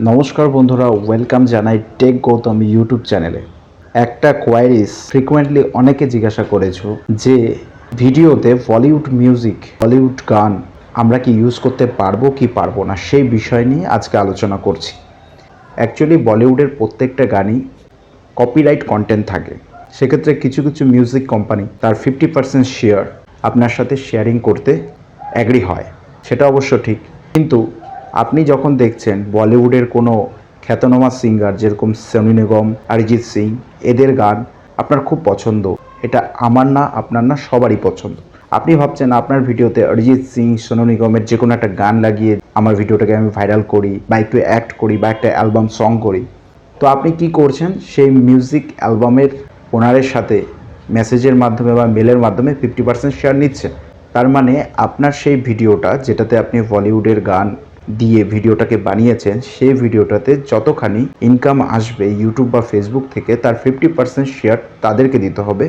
নমস্কার বন্ধুরা, ওয়েলকাম জানাই টেক গৌতম ইউটিউব চ্যানেলে। একটা কোয়ারিজ ফ্রিকোয়েন্টলি অনেকে জিজ্ঞাসা করেছো যে ভিডিওতে বলিউড মিউজিক, বলিউড গান আমরা কি ইউজ করতে পারবো কি পারবো না, সেই বিষয় নিয়ে আজকে আলোচনা করছি। অ্যাকচুয়ালি বলিউডের প্রত্যেকটা গানই কপিরাইট কন্টেন্ট থাকে। সেক্ষেত্রে কিছু কিছু মিউজিক কোম্পানি তার 50% শেয়ার আপনার সাথে শেয়ারিং করতে অ্যাগ্রি হয়, সেটা অবশ্য ঠিক। কিন্তু আপনি যখন দেখছেন বলিউডের কোনো খ্যাতনামা সিঙ্গার যেরকম সোনু নিগম, অরিজিৎ সিং, এদের গান আপনার খুব পছন্দ, এটা আমার না, আপনার না, সবারই পছন্দ। আপনি ভাবছেন আপনার ভিডিওতে অরিজিৎ সিং, সোনু নিগমের যে কোনো একটা গান লাগিয়ে আমার ভিডিওটাকে আমি ভাইরাল করি বা একটু অ্যাক্ট করি বা একটা অ্যালবাম সং করি। তো আপনি কি করছেন, সেই মিউজিক অ্যালবামের ওনারের সাথে মেসেজের মাধ্যমে বা মেলের মাধ্যমে 50% শেয়ার নিচ্ছেন। তার মানে আপনার সেই ভিডিওটা, যেটাতে আপনি বলিউডের গান দিয়ে ভিডিওটাকে বানিয়েছেন, সেই ভিডিওটাতে যতখানি ইনকাম আসবে ইউটিউব বা ফেসবুক থেকে, তার 50% শেয়ার তাদেরকে দিতে হবে,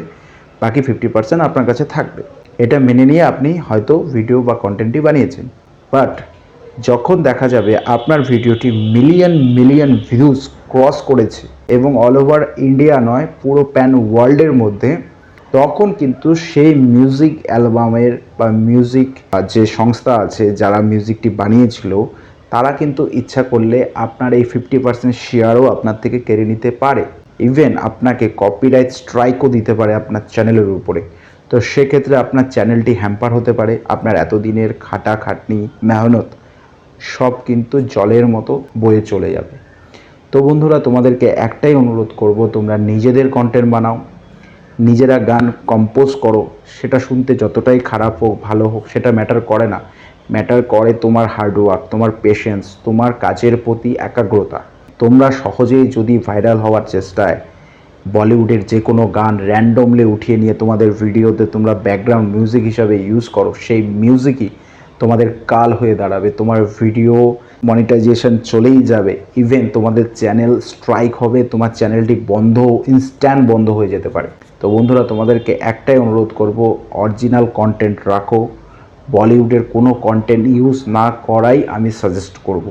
বাকি 50% আপনার কাছে থাকবে। এটা মেনে নিয়ে আপনি হয়তো ভিডিও বা কন্টেন্টটি বানিয়েছেন। বাট যখন দেখা যাবে আপনার ভিডিওটি মিলিয়ন মিলিয়ন ভিউজ ক্রস করেছে এবং অল ওভার ইন্ডিয়া নয়, পুরো প্যান ওয়ার্ল্ডের মধ্যে, তখন কিন্তু সেই মিউজিক অ্যালবামের বা মিউজিক যে সংস্থা আছে যারা মিউজিকটি বানিয়েছিল, তারা কিন্তু ইচ্ছা করলে আপনার এই 50% শেয়ারও আপনার থেকে কেড়ে নিতে পারে। ইভেন আপনাকে কপিরাইট স্ট্রাইকও দিতে পারে আপনার চ্যানেলের উপরে। তো সেক্ষেত্রে আপনার চ্যানেলটি হ্যাম্পার হতে পারে, আপনার এতদিনের খাটাখাটনি, মেহনত সব কিন্তু জলের মতো বয়ে চলে যাবে। তো বন্ধুরা, তোমাদেরকে একটাই অনুরোধ করব, তোমরা নিজেদের কন্টেন্ট বানাও, নিজেরা গান কম্পোজ করো। সেটা শুনতে যতটাই খারাপ হোক ভালো হোক সেটা ম্যাটার করে না, ম্যাটার করে তোমার হার্ডওয়ার্ক, তোমার পেশেন্স, তোমার কাজের প্রতি একাগ্রতা। তোমরা সহজেই যদি ভাইরাল হওয়ার চেষ্টায় বলিউডের যে কোনো গান র্যান্ডমলি উঠিয়ে নিয়ে তোমাদের ভিডিওতে তোমরা ব্যাকগ্রাউন্ড মিউজিক হিসাবে ইউজ করো, সেই মিউজিকই তোমাদের কাল হয়ে দাঁড়াবে। তোমার ভিডিও মনিটাইজেশন চলেই যাবে, ইভেন তোমাদের চ্যানেল স্ট্রাইক হবে, তোমার চ্যানেলটি বন্ধ, ইনস্ট্যান্ট বন্ধ হয়ে যেতে পারে। তো বন্ধুরা, তোমাদেরকে একটাই অনুরোধ করব, অরিজিনাল কন্টেন্ট রাখো। বলিউডের কোনো কন্টেন্ট ইউজ না করাই আমি সাজেস্ট করব।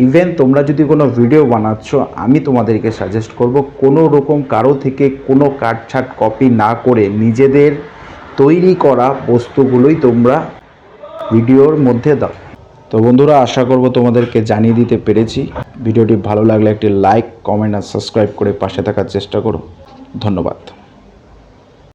ইভেন তোমরা যদি কোনো ভিডিও বানাচ্ছ, আমি তোমাদেরকে সাজেস্ট করব কোনো রকম কারো থেকে কোনো কাটছাট কপি না করে নিজেদের তৈরি করা বস্তুগুলোই তোমরা ভিডিওর মধ্যে দাও। তো বন্ধুরা, আশা করব তোমাদেরকে জানিয়ে দিতে পেরেছি। ভিডিওটি ভালো লাগলে একটি লাইক, কমেন্ট আর সাবস্ক্রাইব করে পাশে থাকার চেষ্টা করো। ধন্যবাদ।